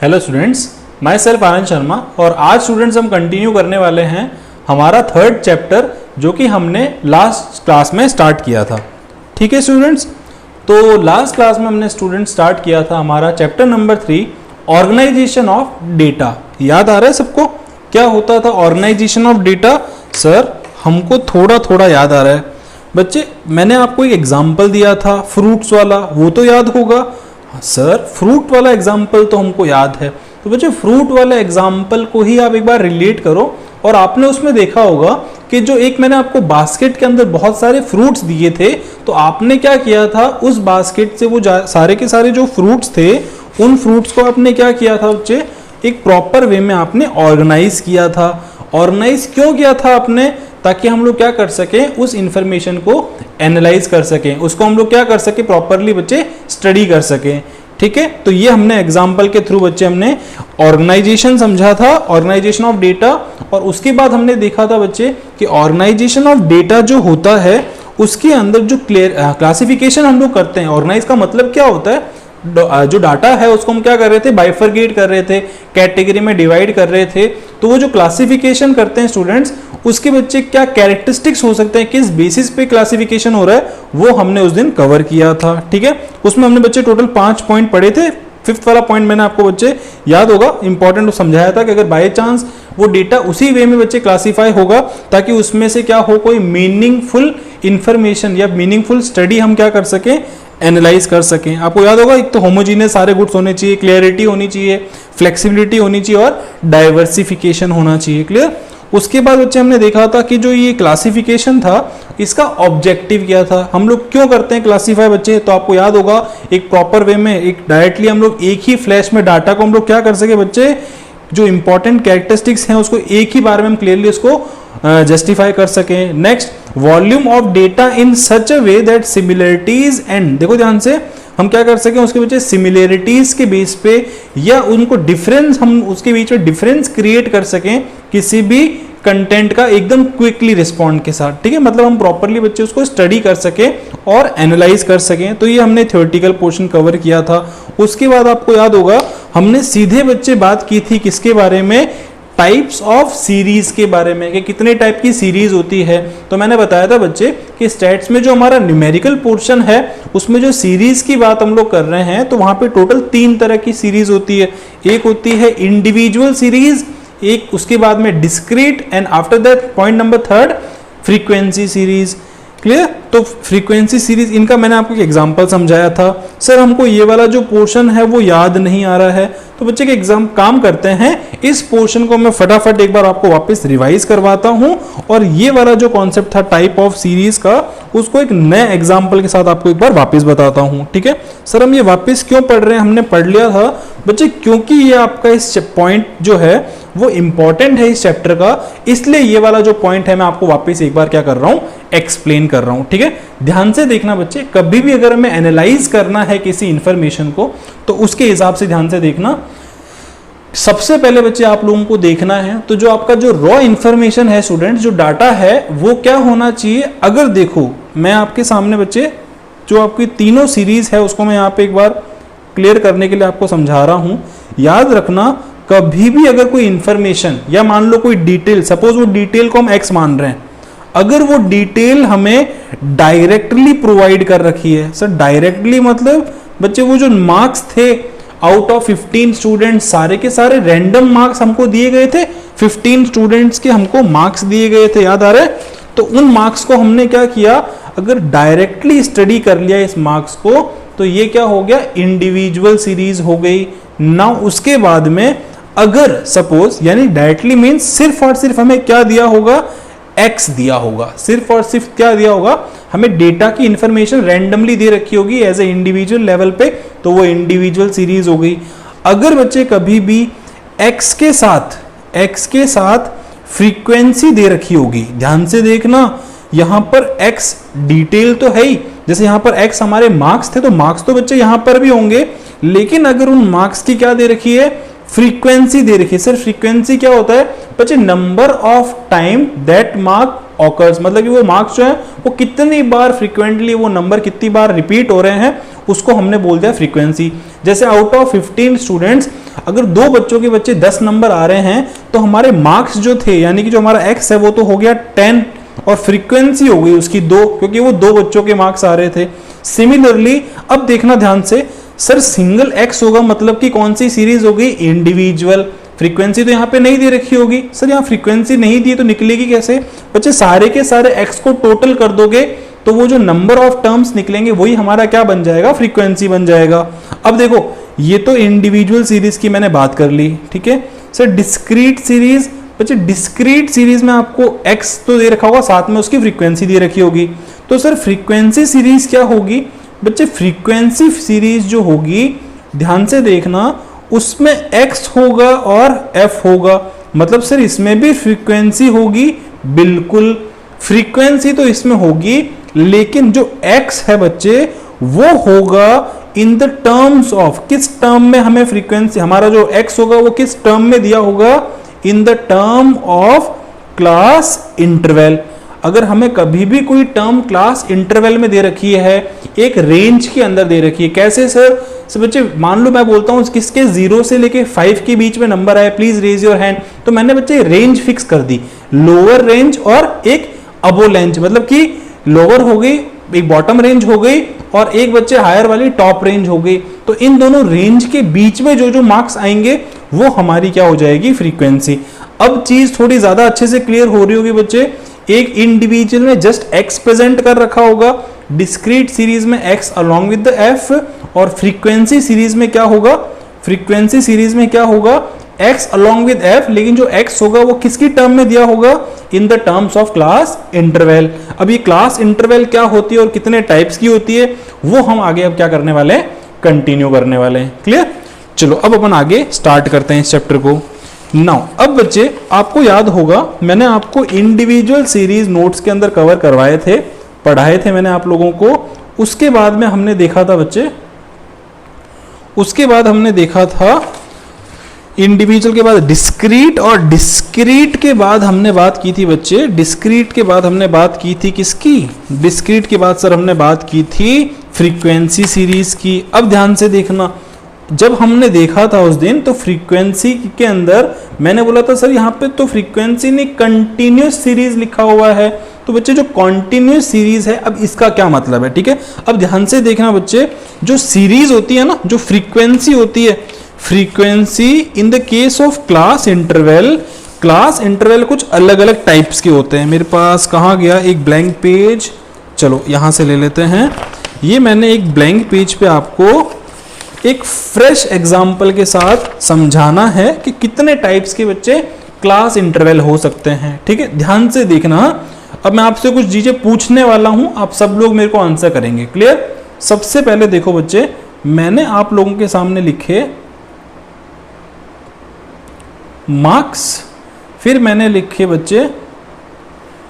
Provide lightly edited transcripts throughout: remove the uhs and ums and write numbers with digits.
Hello students, my self Anand Sharma. और आज students हम कंटिन्यू करने वाले हैं हमारा थर्ड चैप्टर जो कि हमने लास्ट क्लास में स्टार्ट किया था। ठीक है स्टूडेंट्स, तो लास्ट क्लास में हमने स्टूडेंट स्टार्ट किया था हमारा chapter number 3 organisation of data. याद आ रहा है सबको क्या होता था ऑर्गेनाइजेशन ऑफ डेटा? सर हमको थोड़ा थोड़ा याद आ रहा है बच्चे। मैंने आपको एक एग्जाम्पल दिया था फ्रूट्स वाला, वो तो याद होगा। सर फ्रूट वाला एग्जाम्पल तो हमको याद है। तो बच्चे फ्रूट वाले एग्जाम्पल को ही आप एक बार रिलेट करो। और आपने उसमें देखा होगा कि जो एक मैंने आपको बास्केट के अंदर बहुत सारे फ्रूट्स दिए थे, तो आपने क्या किया था, उस बास्केट से वो सारे के सारे जो फ्रूट्स थे उन फ्रूट्स को आपने क्या किया था बच्चे, एक प्रॉपर वे में आपने ऑर्गेनाइज किया था। ऑर्गेनाइज क्यों किया था आपने? ताकि हम लोग क्या कर सकें, उस इंफॉर्मेशन को एनालाइज कर सकें, उसको हम लोग क्या कर सकें, प्रॉपरली बच्चे स्टडी कर सकें। ठीक है, तो ये हमने एग्जाम्पल के थ्रू बच्चे हमने ऑर्गेनाइजेशन समझा था, ऑर्गेनाइजेशन ऑफ डेटा। और उसके बाद हमने देखा था बच्चे कि ऑर्गेनाइजेशन ऑफ डेटा जो होता है उसके अंदर जो क्लासिफिकेशन हम लोग करते हैं। ऑर्गेनाइज का मतलब क्या होता है, जो डाटा है उसको हम क्या कर रहे थे, बाइफरगेट कर रहे थे, कैटेगरी में डिवाइड कर रहे थे। तो वो जो क्लासिफिकेशन करते हैं स्टूडेंट्स, उसके बच्चे क्या कैरेक्टरिस्टिक्स हो सकते हैं, किस बेसिस पे क्लासिफिकेशन हो रहा है, वो हमने उस दिन कवर किया था। ठीक है, उसमें हमने बच्चे टोटल 5 पॉइंट पढ़े थे। 5th वाला पॉइंट मैंने आपको बच्चे याद होगा इंपॉर्टेंट समझाया था कि अगर बाय चांस वो डेटा उसी वे में बच्चे क्लासीफाई होगा ताकि उसमें से क्या हो, कोई मीनिंगफुल इंफॉर्मेशन या मीनिंगफुल स्टडी हम क्या कर सकें, एनालाइज कर सकें। आपको याद होगा एक तो होमोजीनियस सारे गुड्स होने चाहिए, क्लियरिटी होनी चाहिए, फ्लेक्सिबिलिटी होनी चाहिए और डाइवर्सिफिकेशन होना चाहिए। क्लियर? उसके बाद बच्चे हमने देखा था कि जो ये क्लासिफिकेशन था इसका ऑब्जेक्टिव क्या था, हम लोग क्यों करते हैं क्लासीफाई बच्चे। तो आपको याद होगा एक प्रॉपर वे में, एक डायरेक्टली हम लोग एक ही फ्लैश में डाटा को हम लोग क्या कर सके बच्चे, जो इंपॉर्टेंट कैरेक्टरिस्टिक्स हैं उसको एक ही बार में हम क्लियरली उसको जस्टिफाई कर सकें। Next, volume of data in such a way that similarities and, देखो ध्यान से, हम क्या कर सकें उसके बच्चे सिमिलरिटीज के बेस पे या उनको डिफरेंस, हम उसके बीच में डिफरेंस क्रिएट कर सकें किसी भी कंटेंट का एकदम क्विकली रिस्पॉन्ड के साथ। ठीक है, मतलब हम प्रॉपरली बच्चे उसको स्टडी कर सकें और एनालाइज कर सकें। तो ये हमने थ्योरेटिकल पोर्शन कवर किया था। उसके बाद आपको याद होगा हमने सीधे बच्चे बात की थी किसके बारे में, टाइप्स ऑफ सीरीज के बारे में, कि कितने टाइप की सीरीज होती है। तो मैंने बताया था बच्चे कि स्टैट्स में जो हमारा न्यूमेरिकल पोर्शन है उसमें जो सीरीज की बात हम लोग कर रहे हैं, तो वहां पे टोटल 3 तरह की सीरीज होती है। एक होती है इंडिविजुअल सीरीज, एक उसके बाद में discrete, and after that point number 3 frequency series. Clear? तो फ्रीक्वेंसी सीरीज, इनका मैंने आपको एक एग्जांपल समझाया था। सर हमको ये वाला जो पोर्शन है वो याद नहीं आ रहा है, तो बच्चे के एग्जाम काम करते हैं, इस पोर्शन को मैं फटाफट एक बार आपको वापस रिवाइज करवाता हूं और ये वाला जो कॉन्सेप्ट था टाइप ऑफ सीरीज का, उसको एक नए एग्जाम्पल के साथ आपको एक बार वापस बताता हूं। ठीक है सर, हम ये वापस क्यों पढ़ रहे हैं, हमने पढ़ लिया था बच्चे क्योंकि ये आपका इस पॉइंट जो है वो इंपॉर्टेंट है इस चैप्टर का, इसलिए ये वाला जो पॉइंट है मैं आपको वापस एक बार क्या कर रहा हूं, एक्सप्लेन कर रहा हूं। ठीक है, ध्यान से देखना बच्चे, कभी भी अगर हमें एनालाइज करना है किसी इंफॉर्मेशन को तो उसके हिसाब से ध्यान से देखना। सबसे पहले बच्चे आप लोगों को देखना है तो जो आपका जो रॉ इंफॉर्मेशन है स्टूडेंट, जो डाटा है वो क्या होना चाहिए। अगर देखो मैं आपके सामने बच्चे जो आपकी तीनों सीरीज है उसको मैं यहाँ पे एक बार क्लियर करने के लिए आपको समझा रहा हूं। याद रखना कभी भी अगर कोई इंफॉर्मेशन या मान लो कोई डिटेल, सपोज वो डिटेल को हम एक्स मान रहे हैं, अगर वो डिटेल हमें डायरेक्टली प्रोवाइड कर रखी है, सर डायरेक्टली मतलब बच्चे वो जो मार्क्स थे आउट ऑफ 15 स्टूडेंट्स, सारे के सारे रैंडम मार्क्स हमको दिए गए थे, 15 स्टूडेंट्स के हमको मार्क्स दिए गए थे, याद आ रहा है। तो उन मार्क्स को हमने क्या किया, अगर डायरेक्टली स्टडी कर लिया इस मार्क्स को, तो ये क्या हो गया, इंडिविजुअल सीरीज हो गई। नाउ उसके बाद में अगर सपोज, यानी डायरेक्टली मीन्स सिर्फ और सिर्फ हमें क्या दिया होगा, एक्स दिया होगा, सिर्फ और सिर्फ क्या दिया होगा, हमें डेटा की इंफॉर्मेशन रैंडमली दे रखी होगी एज ए इंडिविजुअल लेवल पे, तो वो इंडिविजुअल सीरीज हो गई। अगर बच्चे कभी भी एक्स के साथ फ्रीक्वेंसी दे रखी होगी, ध्यान से देखना, यहां पर एक्स डिटेल तो है ही, जैसे यहां पर एक्स हमारे मार्क्स थे तो मार्क्स तो बच्चे यहां पर भी होंगे, लेकिन अगर उन मार्क्स की क्या दे रखी है, फ्रीक्वेंसी दे रखी है। सर फ्रीक्वेंसी क्या होता है बच्चे, number of time that mark occurs, मतलब कि वो मार्क्स जो है वो कितनी बार फ्रीक्वेंटली वो नंबर कितनी बार रिपीट हो रहे हैं, उसको हमने बोल दिया फ्रीक्वेंसी। जैसे आउट ऑफ 15 स्टूडेंट्स अगर दो बच्चों के बच्चे 10 नंबर आ रहे हैं तो हमारे मार्क्स जो थे यानी कि जो हमारा x है वो तो हो गया 10 और फ्रीक्वेंसी हो गई उसकी 2, क्योंकि वो दो बच्चों के मार्क्स आ रहे थे। सिमिलरली अब देखना ध्यान से, सर सिंगल x होगा मतलब कि कौन सी सीरीज होगी, इंडिविजुअल। फ्रीक्वेंसी तो यहाँ पे नहीं दे रखी होगी, सर यहाँ फ्रीक्वेंसी नहीं दी तो निकलेगी कैसे? बच्चे सारे के सारे x को टोटल कर दोगे तो वो जो नंबर ऑफ टर्म्स निकलेंगे वही हमारा क्या बन जाएगा, फ्रीक्वेंसी बन जाएगा। अब देखो ये तो इंडिविजुअल सीरीज की मैंने बात कर ली, ठीक है। सर डिस्क्रीट सीरीज, बच्चे डिस्क्रीट सीरीज में आपको x तो दे रखा होगा, साथ में उसकी फ्रीक्वेंसी दे रखी होगी। तो सर फ्रीक्वेंसी सीरीज क्या होगी? बच्चे फ्रीक्वेंसी सीरीज जो होगी ध्यान से देखना, उसमें x होगा और f होगा, मतलब सर इसमें भी फ्रीक्वेंसी होगी। बिल्कुल फ्रीक्वेंसी तो इसमें होगी, लेकिन जो x है बच्चे वो होगा इन द टर्म्स ऑफ, किस टर्म में हमें फ्रीक्वेंसी, हमारा जो x होगा वो किस टर्म में दिया होगा, in the term of class interval. अगर हमें कभी भी कोई टर्म क्लास इंटरवल में दे रखी है, एक रेंज के अंदर दे रखी है, कैसे सर? बच्चे मान लो मैं बोलता हूं किसके 0 से लेके 5 के बीच में नंबर आए, प्लीज रेज योर हैंड, तो मैंने बच्चे रेंज फिक्स कर दी, लोअर रेंज और एक अबो रेंज, मतलब कि लोअर हो गई, एक बॉटम रेंज हो गई और एक बच्चे हायर वाली टॉप रेंज हो गई। तो इन दोनों रेंज के बीच में जो जो मार्क्स आएंगे वो हमारी क्या हो जाएगी, फ्रीक्वेंसी। अब चीज थोड़ी ज्यादा अच्छे से क्लियर हो रही होगी बच्चे। एक इंडिविजुअल में जस्ट x प्रेजेंट कर रखा होगा, डिस्क्रीट सीरीज में x along with the f, और फ्रीक्वेंसी सीरीज में क्या होगा, फ्रीक्वेंसी सीरीज में क्या होगा, x अलॉन्ग विद f, लेकिन जो x होगा वो किसकी टर्म में दिया होगा, in the terms of class interval. अब ये क्लास इंटरवल क्या होती है और कितने टाइप्स की होती है वो हम आगे अब क्या करने वाले हैं, कंटिन्यू करने वाले हैं। क्लियर? चलो अब अपन आगे स्टार्ट करते हैं इस चैप्टर को। नाउ अब बच्चे आपको याद होगा मैंने आपको इंडिविजुअल सीरीज नोट्स के अंदर कवर करवाए थे, पढ़ाए थे मैंने आप लोगों को। उसके बाद में हमने देखा था बच्चे, उसके बाद हमने देखा था इंडिविजुअल के बाद डिस्क्रीट, और डिस्क्रीट के बाद हमने बात की थी बच्चे, डिस्क्रीट के बाद हमने बात की थी किसकी, डिस्क्रीट के बाद सर हमने बात की थी फ्रीक्वेंसी सीरीज की। अब ध्यान से देखना, जब हमने देखा था उस दिन तो फ्रीक्वेंसी के अंदर मैंने बोला था सर यहाँ पे तो फ्रीक्वेंसी नहीं कंटिन्यूस सीरीज लिखा हुआ है। तो बच्चे जो कॉन्टिन्यूस सीरीज है, अब इसका क्या मतलब है, ठीक है। अब ध्यान से देखना बच्चे, जो सीरीज होती है ना, जो फ्रीक्वेंसी होती है, frequency in the case of class interval, class interval कुछ अलग अलग टाइप्स के होते हैं। मेरे पास कहाँ गया एक ब्लैंक पेज, चलो यहाँ से ले लेते हैं। ये मैंने एक ब्लैंक पेज पे आपको एक फ्रेश एग्जाम्पल के साथ समझाना है कि कितने टाइप्स के बच्चे क्लास इंटरवल हो सकते हैं, ठीक है। ध्यान से देखना, अब मैं आपसे कुछ चीजें पूछने वाला हूं, आप सब लोग मेरे को आंसर करेंगे। क्लियर? सबसे पहले देखो बच्चे, मैंने आप लोगों के सामने लिखे मार्क्स, फिर मैंने लिखे बच्चे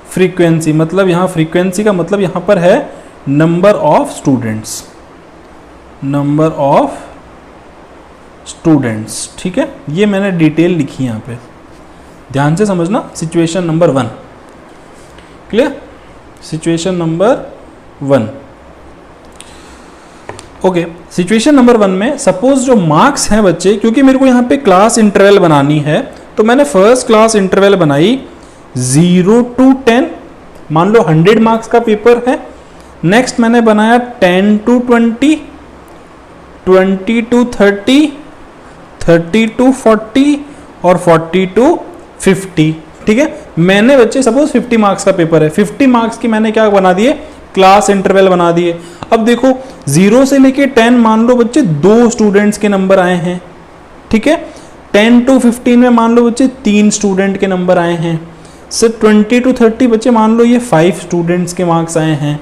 फ्रीक्वेंसी, मतलब यहां फ्रीक्वेंसी का मतलब यहां पर है number of students, number of students, ठीक है। ये मैंने डिटेल लिखी यहाँ पे, ध्यान से समझना। Situation number 1, clear? Situation number 1, okay. Situation number 1 में सपोज जो मार्क्स हैं बच्चे, क्योंकि मेरे को यहाँ पे क्लास इंटरवल बनानी है तो मैंने फर्स्ट क्लास इंटरवल बनाई 0 to 10, मान लो 100 मार्क्स का पेपर है। नेक्स्ट मैंने बनाया 10 to 20, 20 to 30, 30 to 40 और 40 to 50, ठीक है। मैंने बच्चे सपोज 50 मार्क्स का पेपर है, 50 मार्क्स की मैंने क्या बना दिए, क्लास इंटरवल बना दिए। अब देखो 0 से लेके 10 मान लो बच्चे 2 स्टूडेंट्स के नंबर आए हैं, ठीक है। 10 to 15 में मान लो बच्चे 3 स्टूडेंट के नंबर आए हैं। सर 20 to 30 बच्चे मान लो ये 5 स्टूडेंट्स के मार्क्स आए हैं।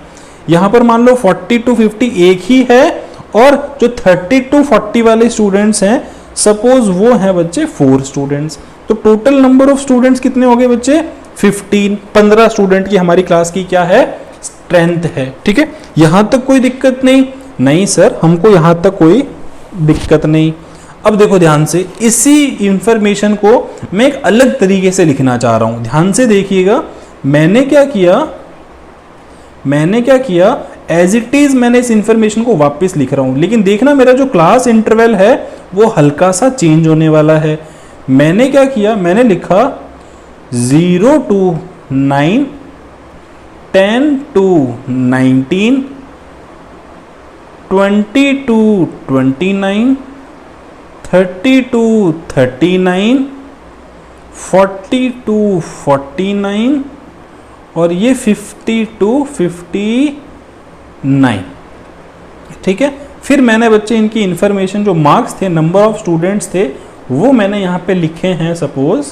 यहाँ पर मान लो 40 to 50 एक ही है, और जो 30 to 40 वाले स्टूडेंट्स हैं सपोज वो हैं बच्चे 4 स्टूडेंट्स। तो टोटल नंबर ऑफ स्टूडेंट्स कितने हो गए बच्चे, 15 स्टूडेंट की हमारी क्लास की क्या है, स्ट्रेंथ है, ठीक है। यहां तक कोई दिक्कत नहीं? नहीं सर, हमको यहां तक कोई दिक्कत नहीं। अब देखो ध्यान से, इसी इंफॉर्मेशन को मैं एक अलग तरीके से लिखना चाह रहा हूं, ध्यान से देखिएगा। मैंने क्या किया, एज इट इज मैंने इस इंफॉर्मेशन को वापस लिख रहा हूं, लेकिन देखना मेरा जो क्लास इंटरवल है वो हल्का सा चेंज होने वाला है। मैंने क्या किया, मैंने लिखा 0 to 9, 10 to 19, 20 to 29, 30 to 39, 40 to 49 और ये 50 to 59। ठीक है, फिर मैंने बच्चे इनकी इंफॉर्मेशन जो मार्क्स थे, नंबर ऑफ स्टूडेंट्स थे, वो मैंने यहाँ पे लिखे हैं। सपोज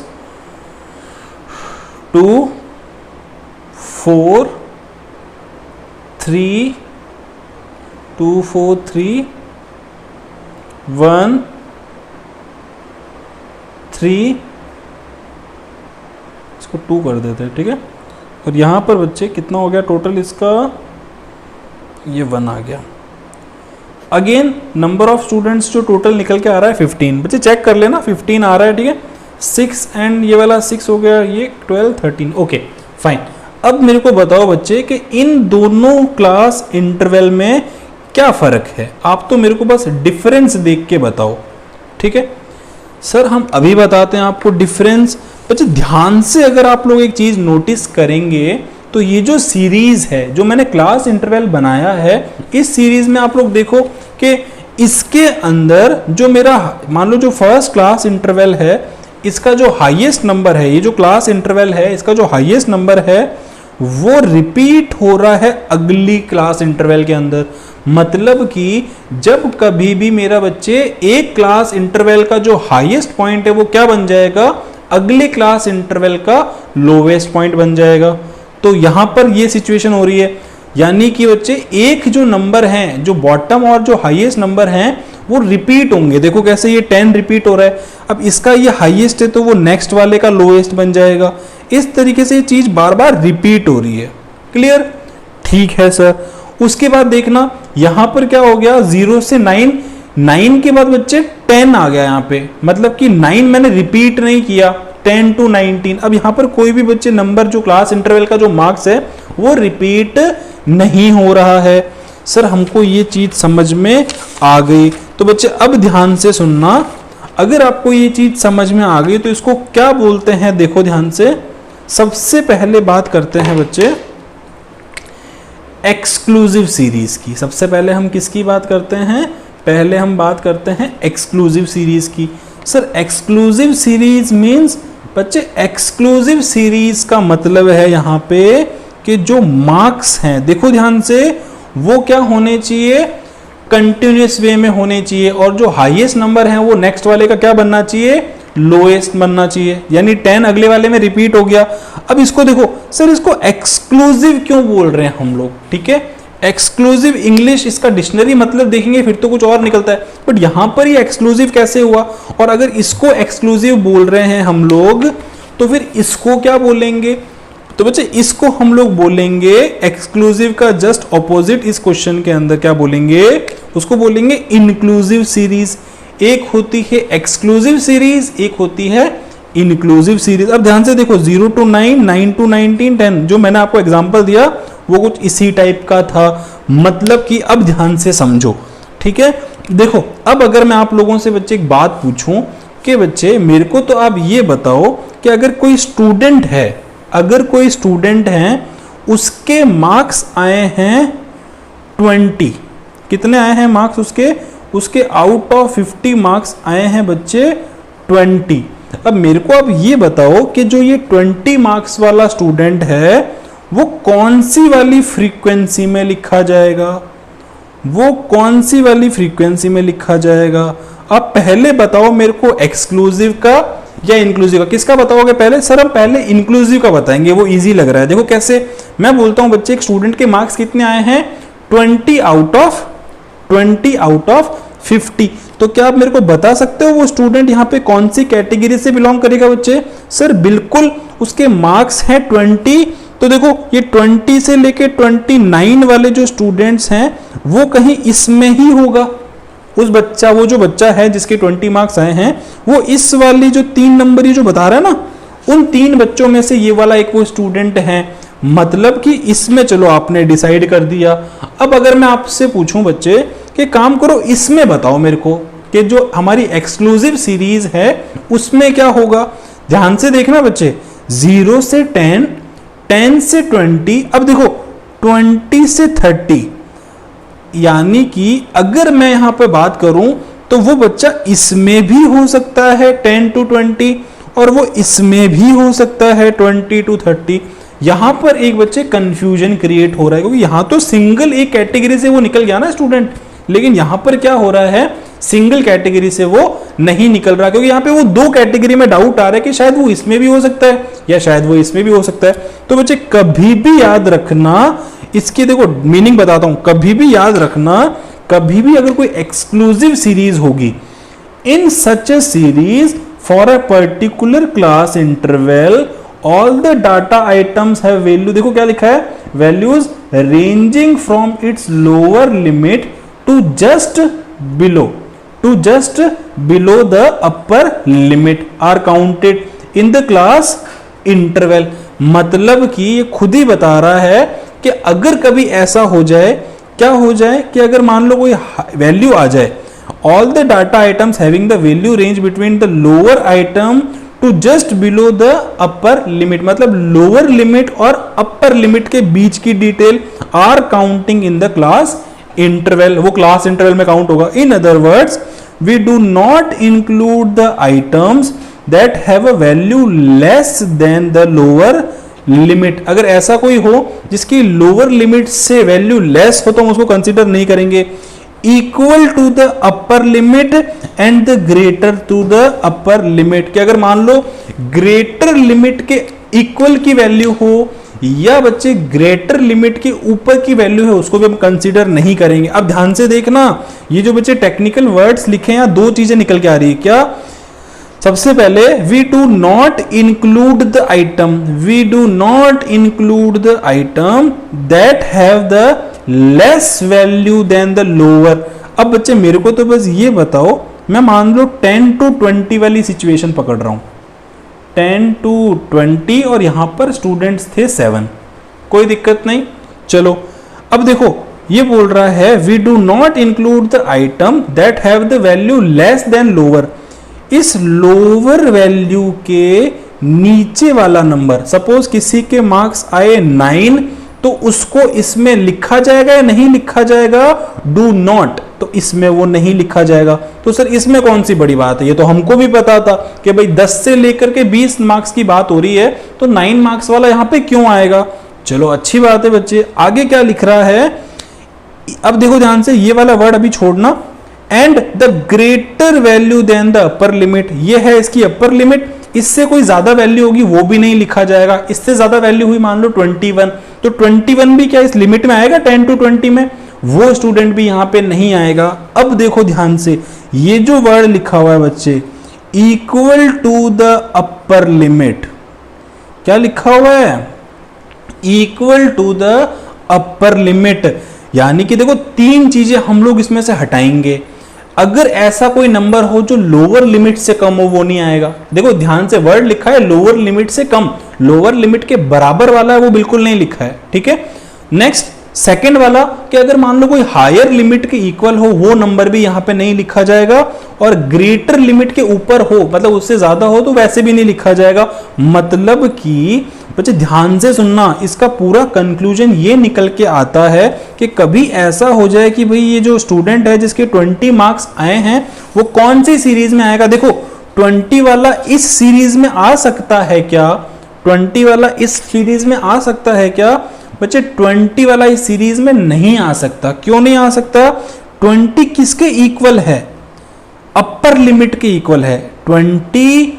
2 4 3 2 4 3 1 3, इसको 2 कर देते हैं। ठीक है, और यहाँ पर बच्चे कितना हो गया टोटल इसका, ये 1 आ गया। अगेन नंबर ऑफ स्टूडेंट्स जो टोटल निकल के आ रहा है 15। बच्चे चेक कर लेना, 15 आ रहा है। ठीक है, 6 एंड ये वाला 6 हो गया, ये 12 13। Okay fine. अब मेरे को बताओ बच्चे कि इन दोनों क्लास इंटरवल में क्या फ़र्क है। आप तो मेरे को बस डिफरेंस देख के बताओ। ठीक है सर, हम अभी बताते हैं आपको डिफरेंस। बच्चे ध्यान से अगर आप लोग एक चीज़ नोटिस करेंगे तो ये जो सीरीज है जो मैंने क्लास इंटरवल बनाया है, इस सीरीज में आप लोग देखो कि इसके अंदर जो मेरा मान लो जो फर्स्ट क्लास इंटरवल है, इसका जो हाईएस्ट नंबर है, ये जो क्लास इंटरवल है इसका जो हाईएस्ट नंबर है वो रिपीट हो रहा है अगली क्लास इंटरवल के अंदर। मतलब कि जब कभी भी मेरा बच्चे एक क्लास इंटरवल का जो हाईएस्ट पॉइंट है वो क्या बन जाएगा, अगले क्लास इंटरवल का लोवेस्ट पॉइंट बन जाएगा। तो यहां पर ये सिचुएशन हो रही है, यानी कि बच्चे एक जो नंबर हैं, जो बॉटम और जो हाईएस्ट नंबर हैं वो रिपीट होंगे। देखो कैसे ये 10 रिपीट हो रहा है, अब इसका ये हाईएस्ट है तो वो नेक्स्ट वाले का लोएस्ट बन जाएगा। इस तरीके से ये चीज बार बार रिपीट हो रही है। क्लियर? ठीक है सर। उसके बाद देखना यहां पर क्या हो गया, 0 से 9, 9 के बाद बच्चे 10 आ गया यहाँ पे, मतलब कि 9 मैंने रिपीट नहीं किया, 10 to 19। अब यहाँ पर कोई भी बच्चे नंबर जो क्लास इंटरवल का जो मार्क्स है वो रिपीट नहीं हो रहा है। सर हमको ये चीज समझ में आ गई। तो बच्चे अब ध्यान से सुनना, अगर आपको ये चीज समझ में आ गई तो इसको क्या बोलते हैं, देखो ध्यान से। सबसे पहले बात करते हैं बच्चे एक्सक्लूसिव सीरीज की। सबसे पहले हम किसकी बात करते हैं, पहले हम बात करते हैं एक्सक्लूसिव सीरीज की। सर एक्सक्लूसिव सीरीज मींस बच्चे, एक्सक्लूसिव सीरीज का मतलब है यहाँ पे कि जो मार्क्स हैं, देखो ध्यान से, वो क्या होने चाहिए, कंटिन्यूस वे में होने चाहिए, और जो हाईएस्ट नंबर है वो नेक्स्ट वाले का क्या बनना चाहिए, लोएस्ट बनना चाहिए। यानी 10 अगले वाले में रिपीट हो गया। अब इसको देखो सर, इसको एक्सक्लूसिव क्यों बोल रहे हैं हम लोग। ठीक है, एक्सक्लूसिव इंग्लिश इसका डिक्शनरी मतलब देखेंगे फिर तो कुछ और निकलता है, बट यहां पर ये एक्सक्लूसिव कैसे हुआ। और अगर इसको एक्सक्लूसिव बोल रहे हैं हम लोग तो फिर इसको क्या बोलेंगे, तो बच्चे इसको हम लोग बोलेंगे एक्सक्लूसिव का जस्ट ऑपोजिट। इस क्वेश्चन के अंदर क्या बोलेंगे, उसको बोलेंगे इंक्लूसिव सीरीज। एक होती है एक्सक्लूसिव सीरीज, एक होती है इंक्लूसिव सीरीज। अब ध्यान से देखो, 0 to 9, 9 to 19, 10, जो मैंने आपको एग्जांपल दिया वो कुछ इसी टाइप का था। मतलब कि अब ध्यान से समझो। ठीक है, देखो अब अगर मैं आप लोगों से बच्चे एक बात पूछूं कि बच्चे मेरे को तो आप ये बताओ कि अगर कोई स्टूडेंट है, अगर कोई स्टूडेंट है उसके मार्क्स आए हैं 20, कितने आए हैं मार्क्स उसके, उसके आउट ऑफ 50 मार्क्स आए हैं बच्चे 20। अब मेरे को अब ये बताओ कि जो ये 20 मार्क्स वाला स्टूडेंट है वो कौन सी वाली फ्रीक्वेंसी में लिखा जाएगा, वो कौन सी वाली फ्रीक्वेंसी में लिखा जाएगा। अब पहले बताओ मेरे को एक्सक्लूसिव का या इंक्लूसिव का, किसका बताओगे पहले। सर हम पहले इंक्लूसिव का बताएंगे, वो इजी लग रहा है। देखो कैसे, मैं बोलता हूं बच्चे एक स्टूडेंट के मार्क्स कितने आए हैं 20 आउट ऑफ 50। तो क्या आप मेरे को बता सकते हो वो स्टूडेंट यहाँ पे कौन सी कैटेगरी से बिलोंग करेगा बच्चे। सर बिल्कुल, उसके मार्क्स हैं 20। तो देखो ये 20 से लेके 29 वाले जो स्टूडेंट्स हैं वो कहीं इसमें ही होगा। उस बच्चा, वो जो बच्चा है जिसके 20 मार्क्स आए हैं वो इस वाली जो 3 नंबर ये जो बता रहा है ना, उन 3 बच्चों में से ये वाला एक वो स्टूडेंट है। मतलब कि इसमें चलो आपने डिसाइड कर दिया। अब अगर मैं आपसे पूछूं बच्चे कि काम करो इसमें बताओ मेरे को कि जो हमारी एक्सक्लूसिव सीरीज है उसमें क्या होगा। ध्यान से देखना बच्चे, 0 से 10, 10 से 20, अब देखो 20 से 30, यानी कि अगर मैं यहां पे बात करूं तो वो बच्चा इसमें भी हो सकता है 10 to 20, और वो इसमें भी हो सकता है 20 to 30। यहां पर एक बच्चे कंफ्यूजन क्रिएट हो रहा है, क्योंकि यहां तो सिंगल एक कैटेगरी से वो निकल गया ना स्टूडेंट, लेकिन यहां पर क्या हो रहा है, सिंगल कैटेगरी से वो नहीं निकल रहा, क्योंकि यहां पे वो दो कैटेगरी में डाउट आ रहा है कि शायद वो इसमें भी हो सकता है या शायद वो इसमें भी हो सकता है। तो बच्चे कभी भी याद रखना, इसकी देखो मीनिंग बताता हूं, कभी भी याद रखना, कभी भी अगर कोई एक्सक्लूसिव सीरीज होगी, in such a series for a particular class interval all the data items have value, देखो क्या लिखा है, values ranging from its lower limit to just below the upper limit are counted in the class interval. मतलब कि ये खुद ही बता रहा है कि अगर कभी ऐसा हो जाए, क्या हो जाए कि अगर मान लो कोई वैल्यू आ जाए, all the data items having the value range between the lower item to just below the upper limit, मतलब लोअर लिमिट और अपर लिमिट के बीच की detail are counting in the class interval, वो क्लास इंटरवल में count होगा। In other words we do not include the items that have a value less than the lower limit. अगर ऐसा कोई हो जिसकी लोअर लिमिट से वैल्यू लेस हो तो हम उसको कंसीडर नहीं करेंगे। Equal to the upper limit and the greater to the upper limit, कि अगर मान लो ग्रेटर लिमिट के इक्वल की वैल्यू हो या बच्चे ग्रेटर लिमिट के ऊपर की वैल्यू है, उसको भी हम कंसीडर नहीं करेंगे। अब ध्यान से देखना, ये जो बच्चे टेक्निकल वर्ड्स लिखे हैं, दो चीजें निकल के आ रही है। क्या? सबसे पहले we do not include the item, we do not include the item that have the less value than the lower. अब बच्चे मेरे को तो बस ये बताओ, मैं मान लो 10 to 20 वाली सिचुएशन पकड़ रहा हूं, 10 to 20, और यहां पर स्टूडेंट्स थे 7, कोई दिक्कत नहीं। चलो अब देखो ये बोल रहा है we do not include the item that have the value less than lower. इस लोअर वैल्यू के नीचे वाला नंबर, सपोज किसी के मार्क्स आए 9, तो उसको इसमें लिखा जाएगा या नहीं लिखा जाएगा? डू नॉट, तो इसमें वो नहीं लिखा जाएगा। तो सर इसमें कौन सी बड़ी बात है, ये तो हमको भी पता था कि भाई 10 से लेकर के 20 मार्क्स की बात हो रही है, तो 9 मार्क्स वाला यहां पे क्यों आएगा? चलो अच्छी बात है बच्चे। आगे क्या लिख रहा है, अब देखो ध्यान से, ये वाला वर्ड अभी छोड़ना, and the greater value than the upper limit, ये है इसकी अपर लिमिट, इससे कोई ज्यादा वैल्यू होगी वो भी नहीं लिखा जाएगा। इससे ज्यादा वैल्यू हुई मान लो 21, तो 21 भी क्या इस लिमिट में आएगा 10 to 20 में? वो स्टूडेंट भी यहां पे नहीं आएगा। अब देखो ध्यान से, ये जो वर्ड लिखा हुआ है बच्चे, equal to the upper limit, क्या लिखा हुआ है? Equal to the upper limit, यानी कि देखो तीन चीजें हम लोग इसमें से हटाएंगे। अगर ऐसा कोई नंबर हो जो लोअर लिमिट से कम हो, वो नहीं आएगा। देखो ध्यान से, वर्ड लिखा है लोअर लिमिट से कम, लोअर लिमिट के बराबर वाला है वो बिल्कुल नहीं लिखा है, ठीक है। नेक्स्ट सेकंड वाला कि अगर मान लो कोई हायर लिमिट के इक्वल हो, वो नंबर भी यहां पे नहीं लिखा जाएगा, और ग्रेटर लिमिट के ऊपर हो, मतलब उससे ज्यादा हो, तो वैसे भी नहीं लिखा जाएगा। मतलब कि बच्चे ध्यान से सुनना, इसका पूरा कंक्लूजन ये निकल के आता है कि कभी ऐसा हो जाए कि भाई ये जो स्टूडेंट है जिसके 20 मार्क्स आए हैं, वो कौन सी सीरीज में आएगा। देखो 20 वाला इस सीरीज में आ सकता है क्या? 20 वाला इस सीरीज में आ सकता है क्या? बच्चे 20 वाला इस सीरीज में नहीं आ सकता। क्यों नहीं आ सकता? 20 किसके इक्वल है? अपर लिमिट के इक्वल है। 20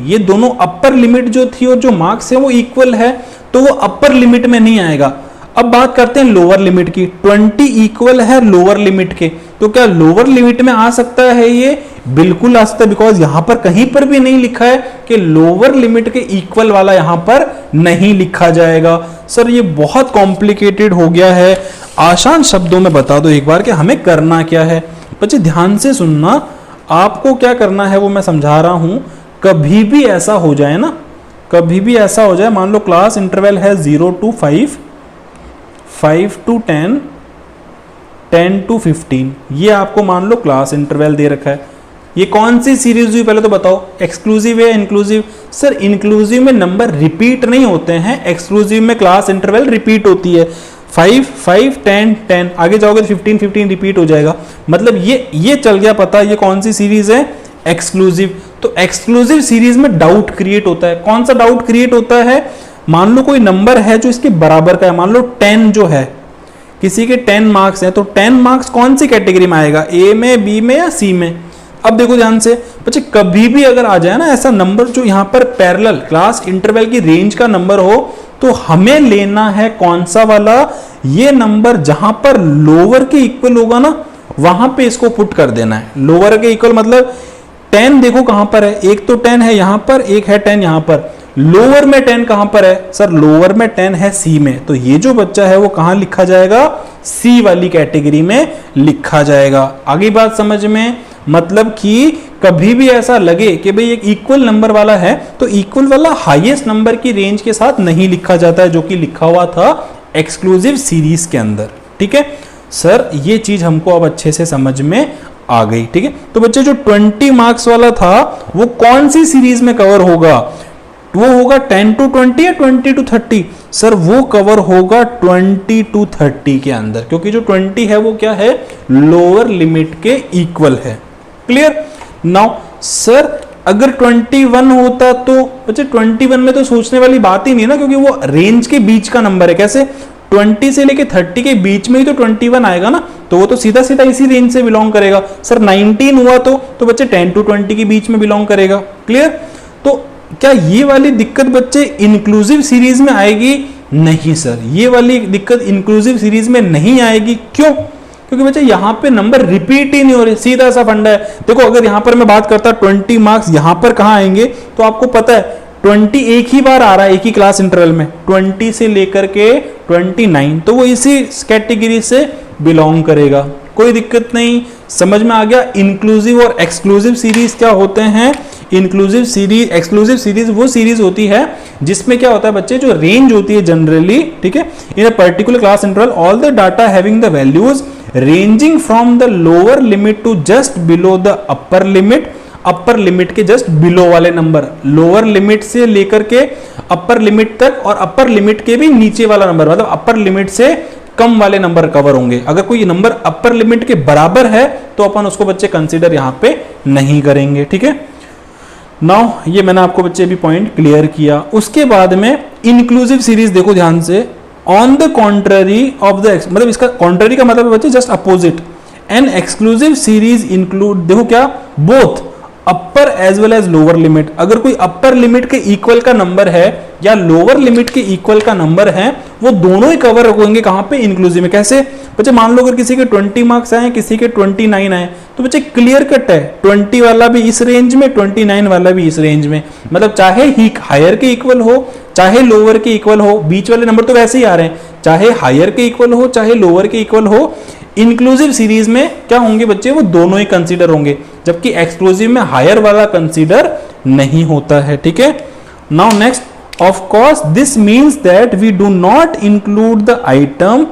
ये दोनों अपर लिमिट जो थी और जो मार्क्स है वो इक्वल है, तो वो अपर लिमिट में नहीं आएगा। अब बात करते हैं लोअर लिमिट की। 20 इक्वल है लोअर लिमिट के, तो क्या लोअर लिमिट में आ सकता है ये? बिल्कुल आ सकता है, बिकॉज यहां पर कहीं पर भी नहीं लिखा है कि लोअर लिमिट के इक्वल वाला यहां पर नहीं लिखा जाएगा। सर ये बहुत कॉम्प्लिकेटेड हो गया है, आसान शब्दों में बता दो एक बार कि हमें करना क्या है। बच्चे ध्यान से सुनना, आपको क्या करना है वो मैं समझा रहा हूं। कभी भी ऐसा हो जाए ना, कभी भी ऐसा हो जाए, मान लो क्लास इंटरवल है 0 to 5, 5 to 10, 10 to 15, ये आपको मान लो क्लास इंटरवल दे रखा है। ये कौन सी सीरीज हुई पहले तो बताओ, एक्सक्लूसिव है इंक्लूसिव? सर इंक्लूसिव में नंबर रिपीट नहीं होते हैं, एक्सक्लूसिव में क्लास इंटरवल रिपीट होती है। 5 5 10 10, आगे जाओगे तो 15 15 रिपीट हो जाएगा। मतलब ये चल गया पता, ये कौन सी सीरीज है, एक्सक्लूसिव। तो एक्सक्लूसिव सीरीज में डाउट क्रिएट होता है। कौन सा डाउट क्रिएट होता है? मान लो कोई नंबर है जो इसके बराबर का है, मान लो 10 जो है, किसी के 10 मार्क्स हैं, तो 10 मार्क्स कौन सी कैटेगरी में आएगा, ए में, बी में या सी में? अब देखो ध्यान से बच्चे, कभी भी अगर आ जाए ना ऐसा नंबर जो यहां पर पैरेलल क्लास इंटरवल की रेंज का नंबर हो, तो हमें लेना है कौन सा वाला, ये नंबर जहां पर लोअर के इक्वल होगा ना, वहां पे इसको पुट कर देना है। लोअर के इक्वल मतलब 10 देखो कहां पर है, एक तो 10 है यहां पर, एक है 10 यहां पर। लोअर में 10 कहां पर है? सर लोअर में 10 है सी में, तो ये जो बच्चा है वो कहां लिखा जाएगा, सी वाली कैटेगरी में लिखा जाएगा। आगे बात समझ में? मतलब कि कभी भी ऐसा लगे कि भाई एक इक्वल नंबर वाला है, तो इक्वल वाला हाईएस्ट नंबर की रेंज के साथ नहीं लिखा जाता है, जो कि लिखा हुआ था एक्सक्लूसिव सीरीज के अंदर। ठीक है सर, ये चीज हमको अब अच्छे से समझ में आ गई। ठीक है, तो बच्चे जो 20 मार्क्स वाला था वो कौन सी सीरीज में कवर होगा? वो होगा 10 to 20 या 20 to 30? सर वो कवर होगा 20 to 30 के अंदर, क्योंकि जो 20 है वो क्या है, लोअर लिमिट के इक्वल है। क्लियर? नाउ सर अगर 21 होता तो बच्चे 21 में तो सोचने वाली बात ही नहीं ना, क्योंकि वो रेंज के बीच का नंबर है। कैसे? 20 से लेके 30 के बीच में ही तो 21 आएगा ना, तो वो तो सीधा सीधा इसी रेंज से बिलोंग करेगा। सर 19 हुआ तो बच्चे 10 to 20 के बीच में बिलोंग करेगा। क्लियर? तो क्या ये वाली दिक्कत बच्चे इंक्लूसिव सीरीज में आएगी? नहीं सर, ये वाली दिक्कत इंक्लूसिव सीरीज में नहीं आएगी। क्यों? क्योंकि बच्चे यहां पे नंबर रिपीट ही नहीं हो रहे, सीधा सा फंडा है। देखो अगर यहां पर मैं बात करता 20 मार्क्स यहां पर कहां आएंगे, तो आपको पता है 20 एक ही बार आ रहा है एक ही क्लास इंटरवल में, 20 से लेकर के 29, तो वो इसी कैटेगरी से बिलोंग करेगा। कोई दिक्कत नहीं, समझ में आ गया। इंक्लूसिव और एक्सक्लूसिव सीरीज क्या होते हैं? इंक्लूसिव सीरीज, एक्सक्लूसिव सीरीज वो सीरीज होती है जिसमें क्या होता है बच्चे, जो रेंज होती है जनरली, ठीक है, in a particular class interval all the data having the values ranging from the lower limit to just below the upper limit, upper limit के जस्ट बिलो वाले नंबर, लोअर लिमिट से लेकर के upper limit तक, और upper limit के भी नीचे वाला नंबर, मतलब अपर लिमिट से कम वाले नंबर कवर होंगे। अगर कोई नंबर अपर लिमिट के बराबर है तो अपन उसको बच्चे कंसीडर यहां पे नहीं करेंगे। ठीक है, नाउ ये मैंने आपको बच्चे भी पॉइंट क्लियर किया। उसके बाद में इंक्लूसिव सीरीज देखो ध्यान से, on the contrary of the, मतलब इसका कॉन्ट्ररी का मतलब है बच्चे just opposite. An exclusive series include, देखो क्या, both upper as well as lower limit. अगर कोई अपर लिमिट के इक्वल का नंबर है या लोअर लिमिट के इक्वल का नंबर है, वो दोनों ही कवर होंगे कहां पे, इंक्लूसिव में। कैसे बच्चे? मान लो अगर किसी के 20 मार्क्स आए, किसी के 29 आए, तो बच्चे क्लियर कट है 20 वाला भी इस रेंज में, 29 वाला भी इस रेंज में। मतलब चाहे ही हायर के इक्वल हो चाहे लोअर के इक्वल हो, बीच वाले नंबर तो वैसे ही आ रहे हैं, चाहे हायर के इक्वल हो चाहे लोअर के इक्वल हो, इंक्लूसिव सीरीज में क्या होंगे बच्चे, वो दोनों ही कंसीडर होंगे, जबकि एक्सक्लूसिव में हायर वाला कंसीडर नहीं होता है। ठीक है, now next, of course this means that we do not include the item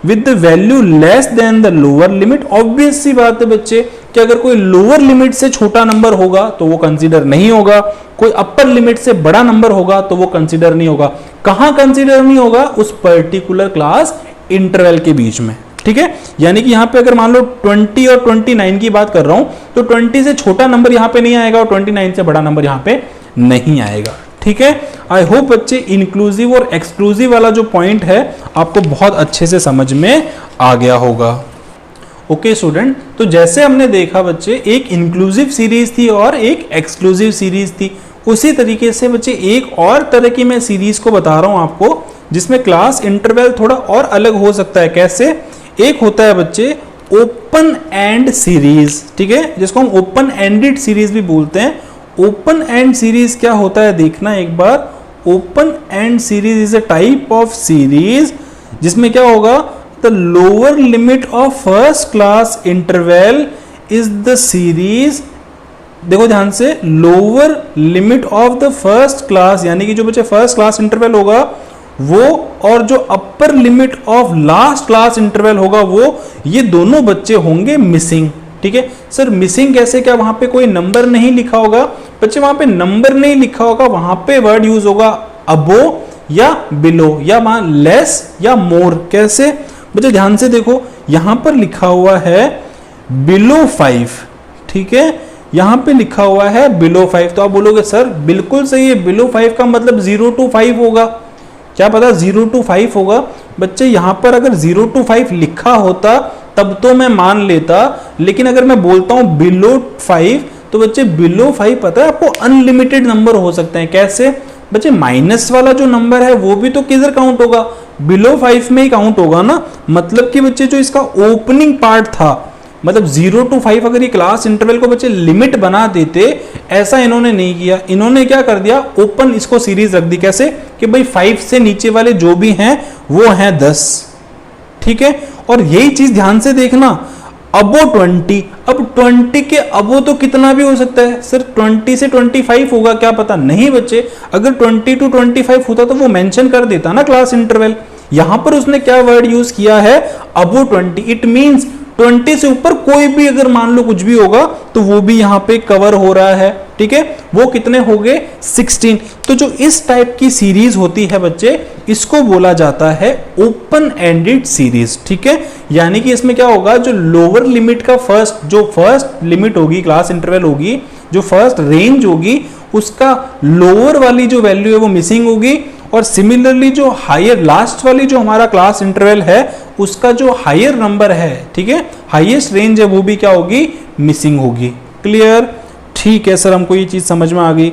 with the value less than the lower limit. Obvious सी बात है बच्चे कि अगर कोई लोअर लिमिट से छोटा नंबर होगा तो वो कंसीडर नहीं होगा, कोई अपर लिमिट से बड़ा नंबर होगा तो वो कंसीडर नहीं होगा। कहां कंसीडर नहीं होगा? उस पर्टिकुलर क्लास इंटरवल के बीच में। ठीक है, यानी कि यहां पे अगर मान लो 20 और 29 की बात कर रहा हूं, तो 20 से छोटा नंबर यहां पे नहीं आएगा और 29 से बड़ा नंबर यहां पे नहीं आएगा। ठीक है, आई होप बच्चे इंक्लूसिव और एक्सक्लूसिव वाला जो पॉइंट है आपको बहुत अच्छे से समझ में आ गया होगा। ओके स्टूडेंट, तो जैसे हमने देखा बच्चे, एक इंक्लूसिव सीरीज थी और एक एक्सक्लूसिव सीरीज थी, उसी तरीके से बच्चे एक और तरह की मैं सीरीज को बता रहा हूं आपको, जिसमें क्लास इंटरवल थोड़ा और अलग हो सकता है। कैसे? एक होता है बच्चे ओपन एंड सीरीज, ठीक है, जिसको हम ओपन एंडेड सीरीज भी बोलते हैं। ओपन एंड सीरीज क्या होता है देखना एक बार। Open end series is a type of series जिसमें क्या होगा, the lower limit of first class interval is the series देखो ध्यान से, lower limit of the first class, यानी कि जो बच्चे फर्स्ट क्लास इंटरवल होगा वो, और जो upper limit of last class interval होगा वो, ये दोनों बच्चे होंगे मिसिंग। ठीक है सर, मिसिंग कैसे, क्या वहां पे कोई नंबर नहीं लिखा होगा? बच्चे वहां पे नंबर नहीं लिखा होगा, वहां पे वर्ड यूज होगा अबो या बिलो, या वहां लेस या मोर। कैसे बच्चे, ध्यान से देखो, यहां पर लिखा हुआ है बिलो 5, ठीक है, यहां पे लिखा हुआ है बिलो 5। तो आप बोलोगे सर बिल्कुल सही है, बिलो 5 का मतलब 0 to 5 होगा। क्या पता 0 to 5 होगा? बच्चे यहां पर अगर 0 to 5 लिखा होता तब तो मैं मान लेता, लेकिन अगर मैं बोलता हूं बिलो 5, तो बच्चे बिलो 5 पता है आपको अनलिमिटेड नंबर हो सकते हैं। कैसे बच्चे, माइनस वाला जो नंबर है वो भी तो किधर काउंट होगा? बिलो 5 में ही काउंट होगा ना। मतलब कि बच्चे जो इसका ओपनिंग पार्ट था, मतलब 0 to 5 अगर ये क्लास इंटरवल को बच्चे लिमिट बना देते, ऐसा इन्होंने नहीं किया। इन्होंने क्या कर दिया, ओपन इसको सीरीज रख दी। कैसे कि भाई 5 से नीचे वाले जो भी हैं वो हैं 10, ठीक है। और यही चीज ध्यान से देखना, अबो 20, अब 20 के अबो तो कितना भी हो सकता है सर, 20 से 25 होगा, क्या पता नहीं बच्चे। अगर 20 to 25 होता तो वो मेंशन कर देता ना क्लास इंटरवल। यहां पर उसने क्या वर्ड यूज किया है, अबो 20। इट मींस 20 से ऊपर कोई भी अगर मान लो कुछ भी होगा तो वो भी यहां पे कवर हो रहा है, ठीक है। वो कितने हो गए, 16। तो जो इस टाइप की सीरीज होती है बच्चे, इसको बोला जाता है ओपन एंडेड सीरीज, ठीक है। यानी कि इसमें क्या होगा, जो लोअर लिमिट का फर्स्ट लिमिट होगी, क्लास इंटरवल होगी, जो फर्स्ट रेंज होगी, उसका लोअर वाली जो वैल्यू है वो मिसिंग होगी, और सिमिलरली जो हायर लास्ट वाली जो हमारा क्लास इंटरवल है उसका जो हायर नंबर है, ठीक है, हाईएस्ट रेंज है, वो भी क्या होगी, मिसिंग होगी। क्लियर? ठीक है सर, हमको ये चीज समझ में आ गई।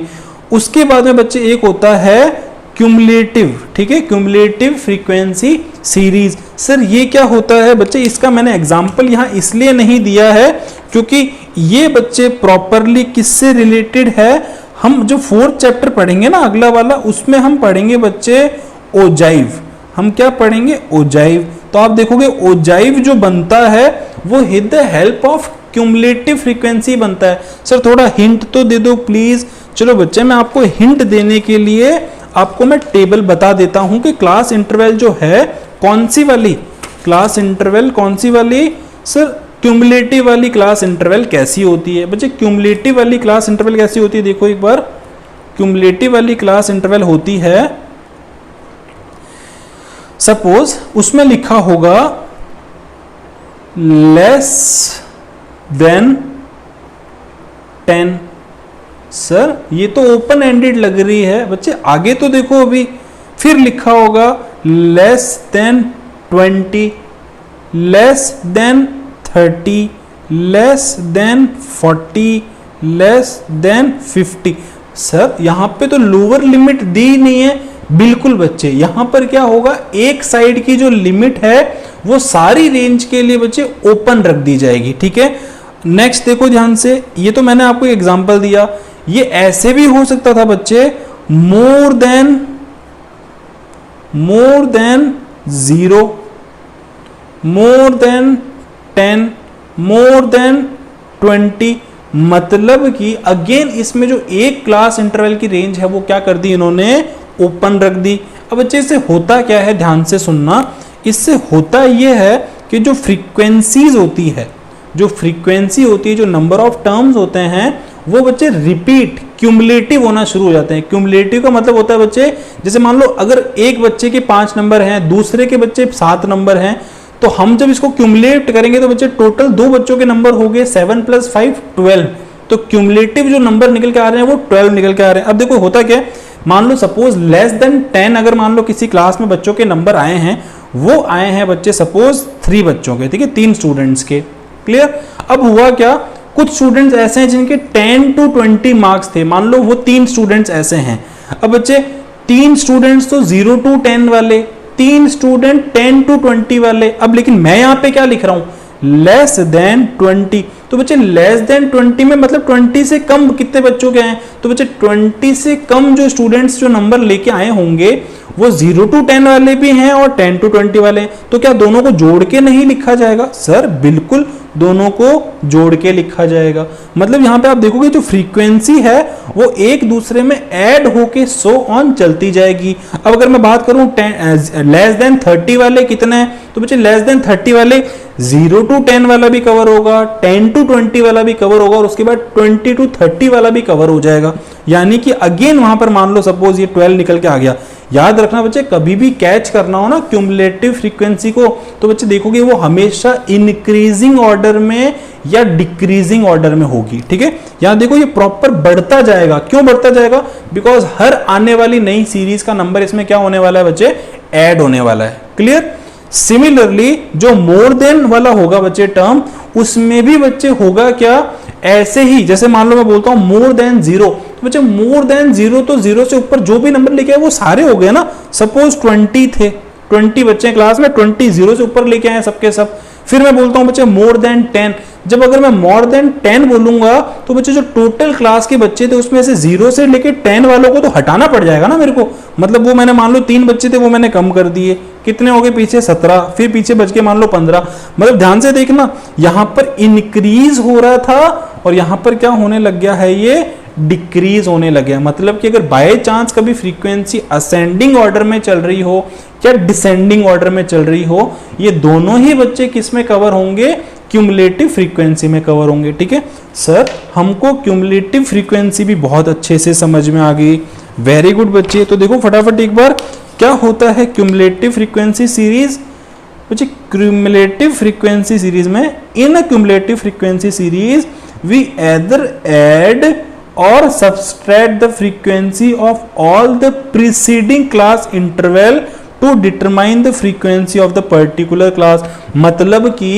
उसके बाद में बच्चे एक होता है क्यूमुलेटिव, ठीक है, क्यूमुलेटिव फ्रीक्वेंसी सीरीज। सर ये क्या होता है बच्चे, इसका मैंने एग्जांपल यहां इसलिए नहीं दिया है क्योंकि ये बच्चे प्रॉपरली किससे रिलेटेड है, हम जो 4th चैप्टर पढ़ेंगे ना अगला वाला, उसमें हम पढ़ेंगे बच्चे ओजाइव। हम क्या पढ़ेंगे, ओजाइव। तो आप देखोगे ओजाइव जो बनता है वो with the help of cumulative frequency बनता है। सर थोड़ा हिंट तो दे दो प्लीज। चलो बच्चे, मैं आपको हिंट देने के लिए आपको मैं टेबल बता देता हूं कि क्लास इंटरवल जो है कौन सी वाली, क्लास इंटरवल कौन सी वाली, सर क्यूमुलेटिव वाली क्लास इंटरवल कैसी होती है। बच्चे क्यूमुलेटिव वाली क्लास इंटरवल कैसी होती है, देखो एक बार। क्यूमुलेटिव वाली क्लास इंटरवल होती है, सपोज उसमें लिखा होगा लेस देन 10। सर ये तो ओपन एंडेड लग रही है बच्चे, आगे तो देखो अभी। फिर लिखा होगा less than 20, less than 30, less than 40, less than 50। Sir यहां पे तो लोअर लिमिट दी नहीं है। बिल्कुल बच्चे, यहां पर क्या होगा, एक साइड की जो लिमिट है वो सारी रेंज के लिए बच्चे ओपन रख दी जाएगी, ठीक है। नेक्स्ट देखो ध्यान से, ये तो मैंने आपको एग्जांपल दिया, ये ऐसे भी हो सकता था बच्चे, more than 0, more than 10, more than 20। मतलब कि अगेन इसमें जो एक क्लास इंटरवल की रेंज है वो क्या कर दी इन्होंने, ओपन रख दी। अब बच्चे इससे होता क्या है, ध्यान से सुनना। इससे होता यह है कि जो फ्रीक्वेंसीज होती है, जो फ्रीक्वेंसी होती है, जो नंबर ऑफ टर्म्स होते हैं, वो बच्चे रिपीट क्यूमुलेटिव होना शुरू हो जाते हैं। क्यूमुलेटिव का मतलब होता है बच्चे, जैसे मान लो अगर एक बच्चे के 5 नंबर हैं, दूसरे के बच्चे 7 नंबर हैं, तो हम जब इसको क्यूमुलेट करेंगे तो बच्चे टोटल 2 बच्चों के नंबर हो गए 7 + 5 12। तो क्यूमुलेटिव जो नंबर निकल के आ रहे हैं वो 12 निकल के आ रहे हैं। अब देखो होता क्या है, मान लो सपोज लेस देन 10 अगर मान लो किसी क्लास में बच्चों के नंबर आए हैं, वो आए हैं बच्चे सपोज 3 बच्चों के, ठीक है, 3 स्टूडेंट्स के। क्लियर? अब हुआ क्या, कुछ स्टूडेंट्स ऐसे हैं जिनके 10 to 20 मार्क्स थे, मान लो वो 3 स्टूडेंट्स ऐसे हैं। अब बच्चे 3 स्टूडेंट्स तो 0 to 10 वाले, 3 स्टूडेंट 10 to 20 वाले। अब लेकिन मैं यहां पे क्या लिख रहा हूं, लेस देन 20। तो बच्चे लेस देन 20 में मतलब 20 से कम कितने बच्चों के हैं, तो बच्चे 20 से कम जो स्टूडेंट्स जो नंबर लेके आए होंगे वो 0 to 10 वाले भी हैं और 10 to 20 वाले हैं। तो क्या दोनों को जोड़ के नहीं लिखा जाएगा? सर बिल्कुल दोनों को जोड़ के लिखा जाएगा। मतलब यहाँ पे आप देखोगे जो फ्रीक्वेंसी है वो एक दूसरे में ऐड होके सो ऑन चलती जाएगी। अब अगर मैं बात करूं लेस देन 30 वाले कितने हैं, तो बच्चे लेस देन 30 वाले 0 to 10 वाला भी कवर होगा, 10 to 20 वाला भी कवर होगा और उसके बाद 20 to 30 वाला भी कवर हो जाएगा। यानी कि अगेन वहां पर मान लो सपोज ये 12 निकल के आ गया। याद रखना बच्चे, कभी भी कैच करना हो ना क्यूमुलेटिव फ्रीक्वेंसी को, तो बच्चे देखोगे वो हमेशा इंक्रीजिंग ऑर्डर में या डिक्रीजिंग ऑर्डर में होगी। ठीक है, यहां देखो ये प्रॉपर बढ़ता जाएगा। क्यों बढ़ता जाएगा? बिकॉज हर आने वाली नई सीरीज का नंबर इसमें क्या होने वाला है बच्चे, ऐड होने वाला है। क्लियर? सिमिलरली जो मोर देन वाला होगा बच्चे टर्म, उसमें भी बच्चे होगा क्या, ऐसे ही जैसे मान लो मैं बोलता हूं मोर देन 0, तो बच्चे मोर देन 0 तो 0 से ऊपर जो भी नंबर लेके आए वो सारे हो गए ना। सपोज 20 थे, 20 बच्चे हैं क्लास में, 20 0 से ऊपर लेके आए सबके सब। फिर मैं बोलता हूं बच्चे मोर देन 10, जब अगर मैं मोर देन 10 बोलूंगा तो बच्चे जो टोटल क्लास के बच्चे थे उसमें से 0 से लेके 10 वालों को तो हटाना पड़ जाएगा ना मेरे को। मतलब वो मैंने मान लो 3 बच्चे थे वो मैंने कम कर दिए, कितने हो गए पीछे 17, फिर पीछे बच के मान लो 15। मतलब ध्यान से देखना, यहां पर इंक्रीज हो रहा था और यहां पर क्या होने लग गया है, ये डिक्रीज होने लग गया। मतलब कि अगर बाय चांस कभी फ्रीक्वेंसी असेंडिंग ऑर्डर में चल रही हो या डिसेंडिंग ऑर्डर में चल रही हो, ये दोनों ही बच्चे किस में कवर होंगे, क्यूमुलेटिव फ्रीक्वेंसी में कवर होंगे। ठीक है सर, हमको क्यूमुलेटिव फ्रीक्वेंसी भी बहुत अच्छे से समझ में आ गई। वेरी गुड बच्चे। तो देखो फटाफट एक बार क्या होता है क्यूमुलेटिव फ्रीक्वेंसी सीरीज। बच्चे क्यूमुलेटिव फ्रीक्वेंसी सीरीज में, in a cumulative frequency series we either add or subtract the frequency of all the preceding class interval to determine the frequency of the particular class। मतलब कि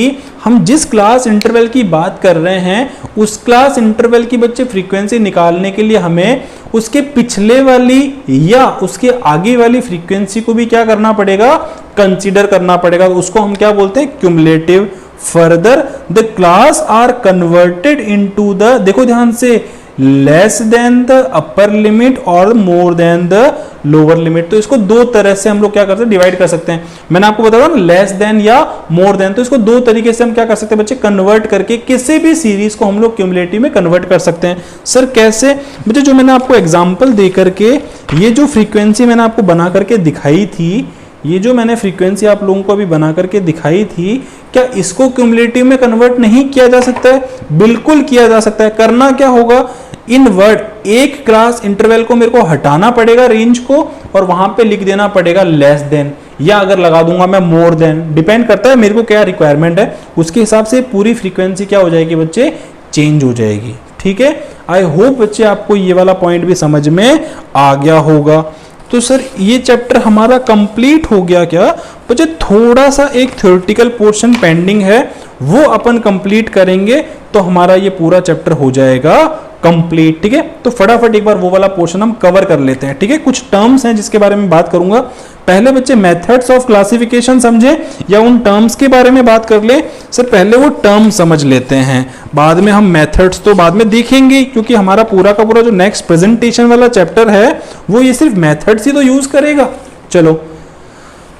हम जिस class interval की बात कर रहे हैं उस क्लास इंटरवल की बच्चे फ्रीक्वेंसी निकालने के लिए हमें उसके पिछले वाली या उसके आगे वाली फ्रीक्वेंसी को भी क्या करना पड़ेगा, कंसीडर करना पड़ेगा। उसको हम क्या बोलते हैं, cumulative. Further the class are converted into the, देखो ध्यान से, less than the upper limit और more than the lower limit. तो इसको दो तरह से हम लोग क्या कर सकते हैं, डिवाइड कर सकते हैं। मैंने आपको बताया ना लेस देन या मोर देन, तो इसको दो तरीके से हम क्या कर सकते हैं बच्चे, कन्वर्ट करके किसी भी सीरीज को हम लोग क्यूमुलेटिव में कन्वर्ट कर सकते हैं। सर कैसे? बच्चे जो मैंने आपको एग्जांपल दे करके ये जो फ्रीक्वेंसी मैंने आपको बना करके दिखाई थी, ये जो मैंने फ्रीक्वेंसी आप लोगों को अभी बना करके दिखाई थी, क्या इसको क्यूमुलेटिव में कन्वर्ट नहीं किया जा सकता है? बिल्कुल किया जा सकता है। करना क्या होगा, इन वर्ड एक क्लास इंटरवल को मेरे को हटाना पड़ेगा रेंज को और वहां पे लिख देना पड़ेगा लेस देन, या अगर लगा दूंगा मैं मोर देन, डिपेंड करता है मेरे को क्या रिक्वायरमेंट है, उसके हिसाब से पूरी फ्रीक्वेंसी क्या हो जाएगी बच्चे, चेंज हो जाएगी। ठीक है, आई होप बच्चे आपको ये वाला पॉइंट भी समझ में आ गया होगा। तो सर ये चैप्टर हमारा कंप्लीट हो गया क्या बच्चे? थोड़ा सा एक थ्योरेटिकल पोर्शन पेंडिंग है, वो अपन कंप्लीट करेंगे तो हमारा ये पूरा चैप्टर हो जाएगा कंप्लीट। ठीक है, तो फटाफट एक बार वो वाला पोर्शन हम कवर कर लेते हैं। ठीक है, कुछ टर्म्स हैं जिसके बारे में बात करूंगा। पहले बच्चे मेथड्स ऑफ क्लासिफिकेशन समझे या उन टर्म्स के बारे में बात कर ले? सर पहले वो टर्म समझ लेते हैं, बाद में हम मेथड्स तो बाद में देखेंगे, क्योंकि हमारा पूरा का पूरा जो नेक्स्ट प्रेजेंटेशन वाला चैप्टर है वो ये सिर्फ मेथड्स ही तो यूज करेगा। चलो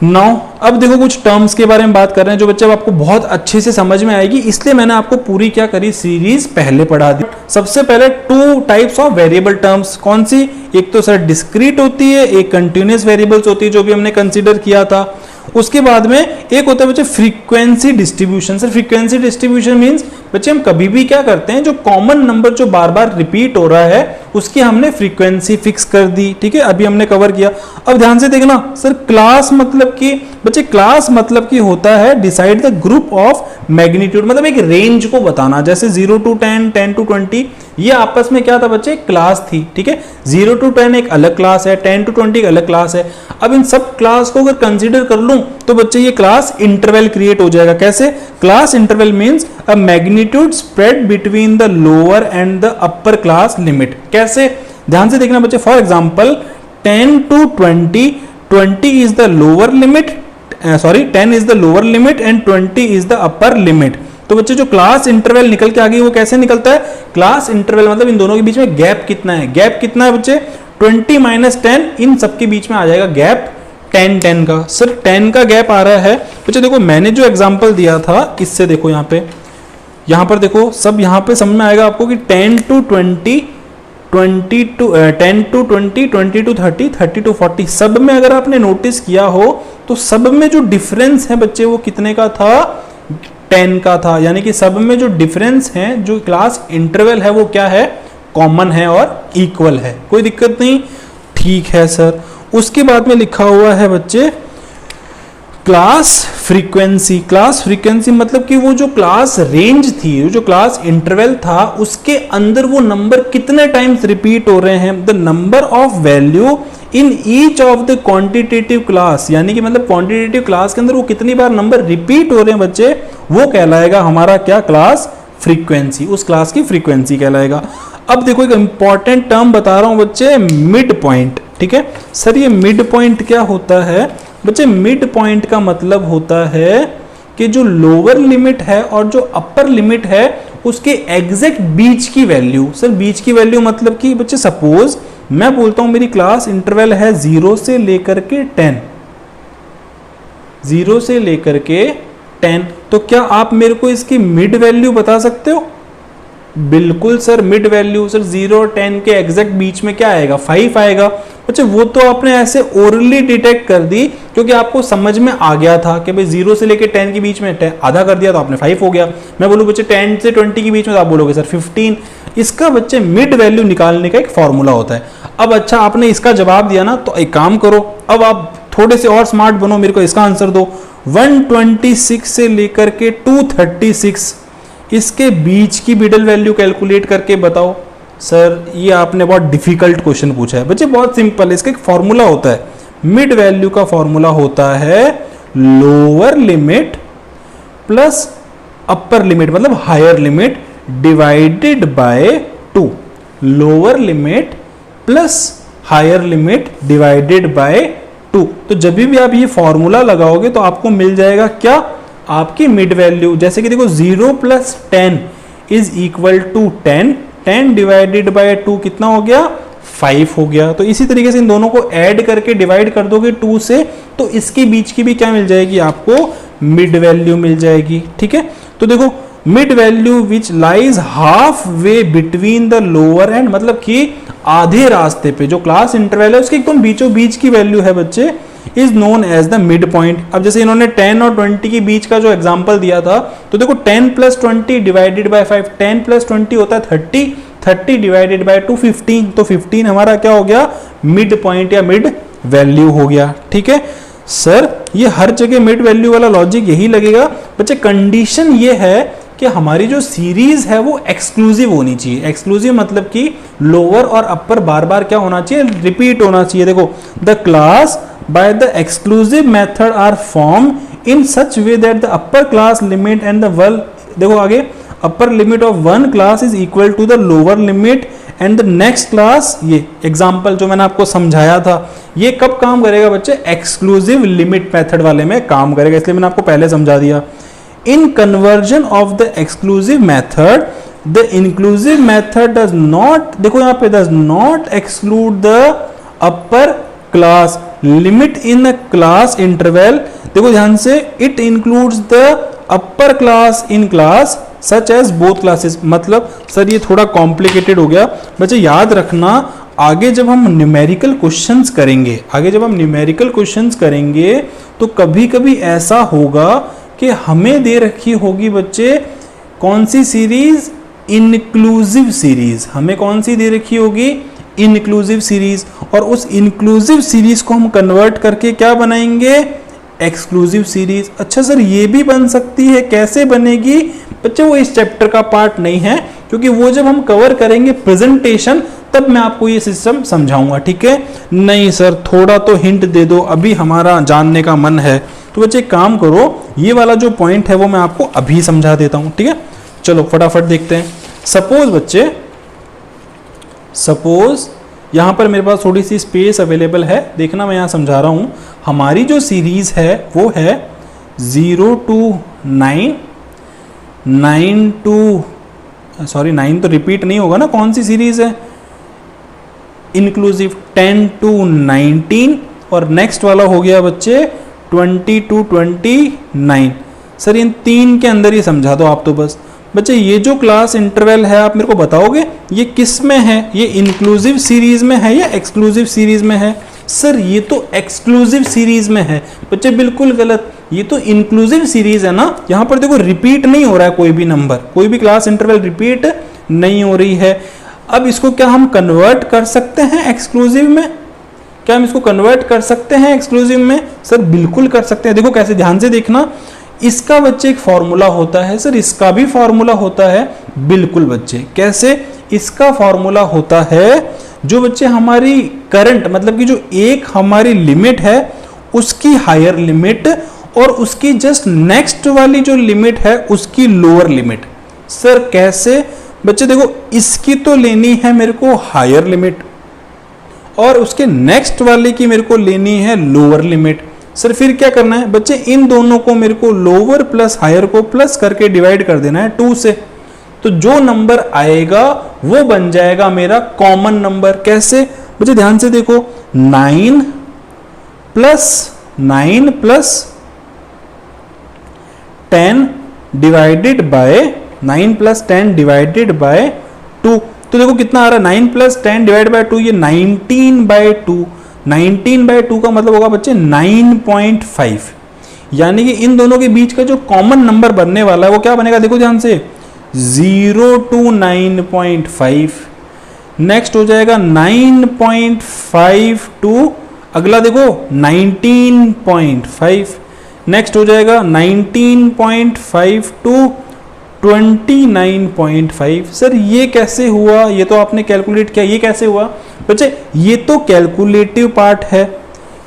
नाउ अब देखो कुछ टर्म्स के बारे में बात कर रहे हैं जो बच्चे आपको बहुत अच्छे से समझ में आएगी, इसलिए मैंने आपको पूरी क्या करी, सीरीज पहले पढ़ा दी। सबसे पहले two types of variable terms, कौन सी? एक तो सर डिस्क्रीट होती है, एक कंटिन्यूअस वेरिएबल्स होती है जो भी हमने कंसीडर किया था। उसके बाद में एक होता है बच्चे frequency distribution. Sir frequency distribution means बच्चे हम कभी भी क्या करते हैं, जो कॉमन नंबर जो बार बार रिपीट हो रहा है उसकी हमने फ्रीक्वेंसी फिक्स कर दी। ठीक है, अभी हमने कवर किया। अब ध्यान से देखना सर, क्लास मतलब कि बच्चे क्लास मतलब कि होता है decide the group of magnitude, मतलब एक रेंज को बताना। जैसे 0 to 10, 10 to 20 ये आपस में क्या था बच्चे, क्लास थी। ठीक है, 0 to 10 एक अलग क्लास है, 10 to 20 एक अलग क्लास है। अब इन सब क्लास को अगर कंसीडर कर लूं तो बच्चे ये क्लास इंटरवल क्रिएट हो जाएगा। कैसे? Class interval means a magnitude spread between the lower and the upper class limit. कैसे? ध्यान से देखना बच्चे, for example 10 to 20, 20 is the lower limit, 10 is the lower limit and 20 is the upper limit। तो बच्चे जो क्लास इंटरवल निकल के आ गई वो कैसे निकलता है? क्लास इंटरवल मतलब इन दोनों के बीच में गैप कितना है, गैप कितना है बच्चे, 20 - 10, इन सबके बीच में आ जाएगा गैप 10 का। सर 10 का गैप आ रहा है बच्चे, देखो मैंने जो एग्जांपल दिया था इससे, देखो यहाँ पे यहाँ पर देखो सब यहाँ पे समझ में आएगा आपको कि 10 to 20, 10 to 20, 20 to 30, 30 to 40, सब में अगर आपने नोटिस किया हो तो सब में जो डिफरेंस है बच्चे वो कितने का था, 10 का था। यानी कि सब में जो डिफरेंस है, जो क्लास इंटरवल है वो क्या है, कॉमन है और इक्वल है। कोई दिक्कत नहीं, ठीक है सर। उसके बाद में लिखा हुआ है बच्चे क्लास फ्रीक्वेंसी। क्लास फ्रीक्वेंसी मतलब कि वो जो क्लास रेंज थी, जो क्लास इंटरवल था, उसके अंदर वो नंबर कितने टाइम्स रिपीट हो रहे हैं, the number of value in each of the quantitative class. यानी कि मतलब क्वांटिटेटिव क्लास के अंदर वो कितनी बार नंबर रिपीट हो रहे हैं बच्चे, वो कहलाएगा हमारा क्या, क्लास फ्रीक्वेंसी। उस क्लास की फ्रीक्वेंसी कहलाएगा। अब देखो एक इंपॉर्टेंट टर्म बता रहा हूं बच्चे, मिड पॉइंट। ठीक है सर, ये मिड पॉइंट क्या होता है बच्चे? मिड पॉइंट का मतलब होता है कि जो लोअर लिमिट है और जो अपर लिमिट है उसके एग्जैक्ट बीच की वैल्यू। सर बीच की वैल्यू मतलब कि बच्चे सपोज मैं बोलता हूं मेरी क्लास इंटरवल है 0 से लेकर के 10, 0 से लेकर के 10, तो क्या आप मेरे को इसकी मिड वैल्यू बता सकते हो? बिल्कुल सर, मिड वैल्यू सर 0 और 10 के एग्जैक्ट बीच में क्या आएगा, 5 आएगा। अच्छा वो तो आपने ऐसे ओरली डिटेक्ट कर दी क्योंकि आपको समझ में आ गया था कि भाई 0 से लेके 10 के बीच में आधा कर दिया तो आपने 5 हो गया। मैं बोलूँ बच्चे 10 से 20 के बीच में तो आप बोलोगे सर 15। इसका बच्चे मिड वैल्यू निकालने का एक फॉर्मूला होता है। अब अच्छा आपने इसका जवाब दिया ना, तो एक काम करो, अब आप थोड़े से और स्मार्ट बनो, मेरे को इसका आंसर दो। 126 से लेकर के 236 इसके बीच की मिडल वैल्यू कैलकुलेट करके बताओ। सर ये आपने बहुत डिफिकल्ट क्वेश्चन पूछा है बच्चे, बहुत सिंपल है, इसका एक फॉर्मूला होता है। मिड वैल्यू का फॉर्मूला होता है lower limit plus upper limit मतलब higher limit divided by 2। Lower limit plus higher limit divided by 2। तो जब भी आप ये फॉर्मूला लगाओगे तो आपको मिल जाएगा क्या, आपकी मिड वैल्यू। जैसे कि देखो 0 plus 10 is equal to 10, 10 divided by 2 कितना हो गया, 5 हो गया। तो इसी तरीके से इन दोनों को ऐड करके डिवाइड कर दोगे 2 से, तो इसके बीच की भी क्या मिल जाएगी, आपको मिड वैल्यू मिल जाएगी। ठीक है, तो देखो mid value which lies half way between the lower and, मतलब कि आधे रास्ते पे जो क्लास इंटरवल है उसके एकदम बीचों बीच की वैल्यू है बच्चे, is known as the mid point. अब जैसे इन्होंने 10 और 20 के बीच का जो एग्जांपल दिया था, तो देखो 10 प्लस 20 डिवाइडेड बाय 5, 10 प्लस 20 होता है 30, 30 डिवाइडेड बाय 2 15, तो 15 हमारा क्या हो गया, मिड पॉइंट या मिड वैल्यू हो गया। ठीक है सर, ये हर जगह मिड वैल्यू वाला लॉजिक यही लगेगा बच्चे। कंडीशन ये है कि हमारी जो सीरीज है वो एक्सक्लूसिव होनी चाहिए। एक्सक्लूसिव मतलब कि लोअर और अपर बार बार क्या होना चाहिए, रिपीट होना चाहिए। देखो the class by the exclusive method are formed in such way that the upper class limit and the देखो आगे upper limit of one class is equal to the lower limit and the next class। ये example जो मैंने आपको समझाया था, ये कब काम करेगा बच्चे, एक्सक्लूसिव लिमिट मेथड वाले में काम करेगा, इसलिए मैंने आपको पहले समझा दिया। In conversion of the exclusive method the inclusive method does not, देखो यहाँ पे does not exclude the upper class limit in class interval. देखो ध्यान से, it includes the upper class in class such as both classes. मतलब sir ये थोड़ा complicated हो गया बच्चे, याद रखना आगे जब हम न्यूमेरिकल क्वेश्चंस करेंगे, आगे जब हम न्यूमेरिकल क्वेश्चंस करेंगे तो कभी कभी ऐसा होगा कि हमें दे रखी होगी बच्चे कौन सी सीरीज, इनक्लूसिव सीरीज। हमें कौन सी दे रखी होगी, इनक्लूसिव सीरीज, और उस इनक्लूसिव सीरीज को हम कन्वर्ट करके क्या बनाएंगे, एक्सक्लूसिव सीरीज। अच्छा सर ये भी बन सकती है, कैसे बनेगी बच्चे, वो इस चैप्टर का पार्ट नहीं है, क्योंकि वो जब हम कवर करेंगे प्रेजेंटेशन तब मैं आपको ये सिस्टम समझाऊंगा। ठीक है, नहीं सर थोड़ा तो हिंट दे दो, अभी हमारा जानने का मन है। तो बच्चे एक काम करो, ये वाला जो पॉइंट है वो मैं आपको अभी समझा देता हूं। ठीक है, चलो फटाफट देखते हैं। सपोज बच्चे, सपोज यहाँ पर मेरे पास थोड़ी सी स्पेस अवेलेबल है, देखना मैं यहाँ समझा रहा हूँ। हमारी जो सीरीज है वो है 0 to 9, 9 to, सॉरी 9 तो रिपीट नहीं होगा ना, कौन सी सीरीज है, इंक्लूसिव 10 to 19, और नेक्स्ट वाला हो गया बच्चे 20 to 29। सर इन तीन के अंदर ही समझा दो आप तो बस। बच्चे ये जो क्लास इंटरवल है आप मेरे को बताओगे ये किस में है, ये इंक्लूसिव सीरीज में है या एक्सक्लूसिव सीरीज में है? सर ये तो एक्सक्लूसिव सीरीज में है। बच्चे बिल्कुल गलत, ये तो इंक्लूसिव सीरीज है ना। यहाँ पर देखो रिपीट नहीं हो रहा है कोई भी नंबर, कोई भी क्लास इंटरवल रिपीट नहीं हो रही है। अब इसको क्या हम कन्वर्ट कर सकते हैं एक्सक्लूसिव में? क्या हम इसको कन्वर्ट कर सकते हैं एक्सक्लूसिव में? सर बिल्कुल कर सकते हैं। देखो कैसे, ध्यान से देखना। इसका बच्चे एक फॉर्मूला होता है, सर इसका भी फॉर्मूला होता है। बिल्कुल बच्चे, कैसे? इसका फॉर्मूला होता है जो बच्चे हमारी करंट मतलब कि जो एक हमारी लिमिट है उसकी हायर लिमिट और उसकी जस्ट नेक्स्ट वाली जो लिमिट है उसकी लोअर लिमिट। सर कैसे? बच्चे देखो इसकी तो लेनी है मेरे को हायर लिमिट और उसके नेक्स्ट वाले की मेरे को लेनी है लोअर लिमिट। सर फिर क्या करना है बच्चे? इन दोनों को मेरे को लोअर प्लस हायर को प्लस करके डिवाइड कर देना है 2 से। तो जो नंबर आएगा वो बन जाएगा मेरा कॉमन नंबर। कैसे? बच्चे ध्यान से देखो, 9 plus 10 divided bye 9 plus 10 divided by 2। तो देखो कितना आ रहा है, 9 प्लस 10 डिवाइड बाय 2, ये 19/2। 19/2 का मतलब होगा बच्चे 9.5। यानी कि इन दोनों के बीच का जो कॉमन नंबर बनने वाला है वो क्या बनेगा? देखो ध्यान से, 0 to 9.5। नेक्स्ट हो जाएगा 9.5 टू अगला देखो 19.5। नेक्स्ट हो जाएगा 19.5 टू 29.5। सर ये कैसे हुआ? ये तो आपने कैलकुलेट किया, ये कैसे हुआ? बच्चे ये तो कैलकुलेटिव पार्ट है,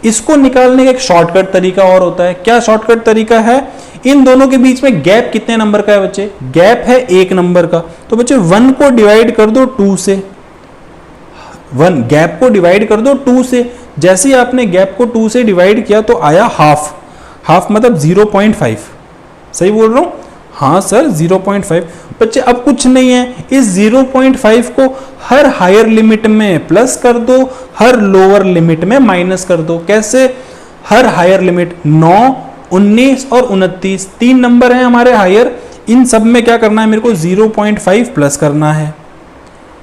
इसको निकालने का एक शॉर्टकट तरीका और होता है। क्या शॉर्टकट तरीका है? इन दोनों के बीच में गैप कितने नंबर का है बच्चे? गैप है 1 नंबर का। तो बच्चे 1 को डिवाइड कर दो 2 से, 1 गैप को डिवाइड कर दो 2 से। जैसे ही आपने गैप को 2 से डिवाइड किया तो आया हाफ। हाफ मतलब 0.5। सही बोल रहा हूं? हाँ सर 0.5। बच्चे अब कुछ नहीं है, इस 0.5 को हर हायर लिमिट में प्लस कर दो, हर लोअर लिमिट में माइनस कर दो। कैसे? हर हायर लिमिट 9, 19 और 29 3 नंबर हैं हमारे हायर। इन सब में क्या करना है मेरे को? 0.5 प्लस करना है।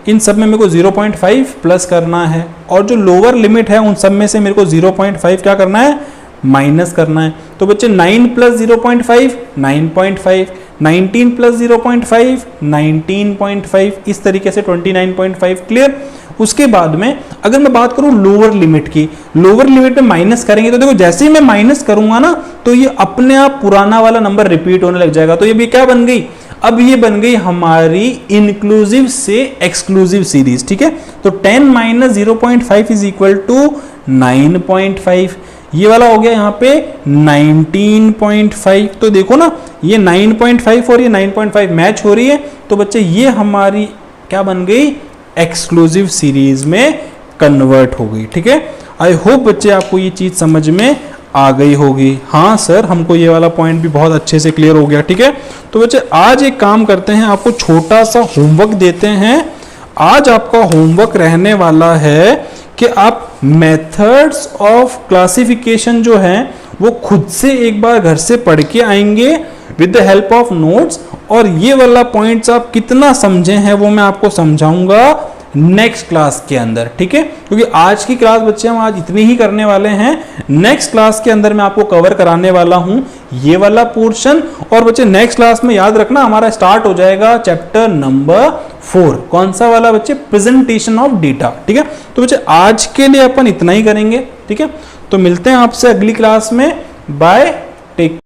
इन सब में मेरे को 0.5 प्लस करना है और जो लोअर लिमिट है उन सब में से मेरे को 0.5 क्या करना है? माइनस करना है। तो बच्चे 9 प्लस 0.5 9.5, 19 प्लस 0.5 19.5, इस तरीके से 29.5। क्लियर? उसके बाद में अगर मैं बात करूं लोअर लिमिट की, लोअर लिमिट में माइनस करेंगे तो देखो जैसे ही मैं माइनस करूंगा ना तो ये अपने आप पुराना वाला नंबर रिपीट होने लग जाएगा। तो ये भी क्या बन गई? अब ये बन गई हमारी इंक्लूसिव से एक्सक्लूसिव सीरीज। ठीक है, तो 10 माइनस 0.5 इज इक्वल टू 9.5। ये वाला हो गया यहाँ पे 19.5। तो देखो ना ये 9.5 और ये 9.5 मैच हो रही है। तो बच्चे ये हमारी क्या बन गई? एक्सक्लूसिव सीरीज में कन्वर्ट हो गई। ठीक है, आई होप बच्चे आपको ये चीज समझ में आ गई होगी। हाँ सर हमको ये वाला पॉइंट भी बहुत अच्छे से क्लियर हो गया। ठीक है, तो बच्चे आज एक काम करते हैं, आपको छोटा सा होमवर्क देते हैं। आज आपका होमवर्क रहने वाला है कि आप मेथड्स ऑफ क्लासिफिकेशन जो है वो खुद से एक बार घर से पढ़ के आएंगे with the help of notes, और ये वाला पॉइंट्स आप कितना समझे हैं वो मैं आपको समझाऊंगा नेक्स्ट क्लास के अंदर। ठीक है, क्योंकि आज की क्लास बच्चे हम आज इतनी ही करने वाले हैं। नेक्स्ट क्लास के अंदर मैं आपको कवर कराने वाला हूं ये वाला पोर्शन। और बच्चे नेक्स्ट क्लास में याद रखना हमारा स्टार्ट हो जाएगा चैप्टर नंबर 4। कौन सा वाला बच्चे? Presentation of data. ठीक है, तो बच्चे आज के लिए अपन इतना ही करेंगे। ठीक है, तो मिलते हैं आपसे अगली क्लास में। Bye, take.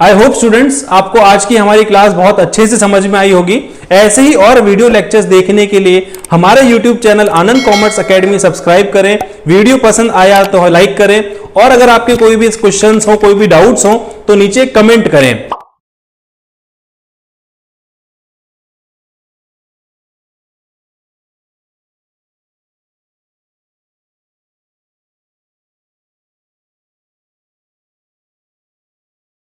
I hope students आपको आज की हमारी क्लास बहुत अच्छे से समझ में आई होगी। ऐसे ही और वीडियो लेक्चर्स देखने के लिए हमारे YouTube चैनल आनंद कॉमर्स एकेडमी सब्सक्राइब करें। वीडियो पसंद आया तो लाइक करें और अगर आपके कोई भी क्वेश्चंस हो, कोई भी डाउट्स हो तो नीचे कमेंट करें।